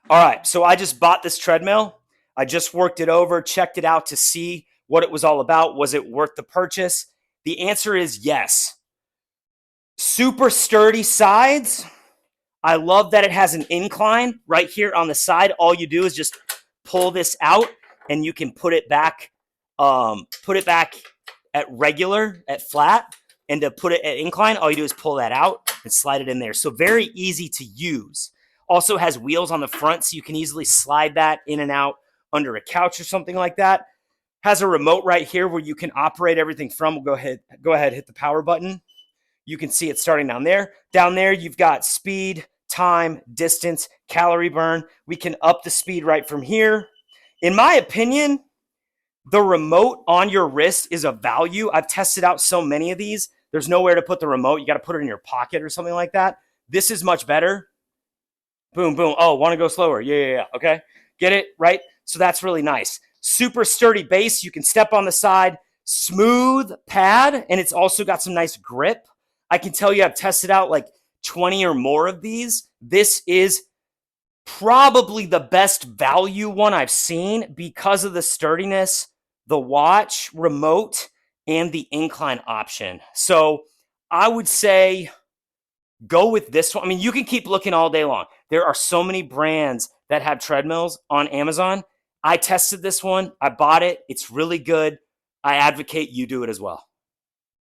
All right, so I just bought this treadmill. I just worked it over, checked it out to see what it was all about. Was it worth the purchase? The answer is yes. Super sturdy sides. I love that it has an incline right here on the side. All you do is just pull this out and you can put it back at regular, at flat. And to put it at incline, all you do is pull that out and slide it in there. So very easy to use. Also has wheels on the front, so you can easily slide that in and out under a couch or something like that. Has a remote right here where you can operate everything from. We'll go ahead, hit the power button. You can see it starting down there. Down there, you've got speed, time, distance, calorie burn. We can up the speed right from here. In my opinion, the remote on your wrist is a value. I've tested out so many of these. There's nowhere to put the remote. You got to put it in your pocket or something like that. This is much better. Boom, boom. Oh, want to go slower? Yeah. Okay. Get it? Right? So that's really nice. Super sturdy base. You can step on the side. Smooth pad. And it's also got some nice grip. I can tell you I've tested out like 20 or more of these. This is probably the best value one I've seen because of the sturdiness, the watch, remote, and the incline option. So I would say go with this one. I mean, you can keep looking all day long. There are so many brands that have treadmills on Amazon. I tested this one. I bought it. It's really good. I advocate you do it as well.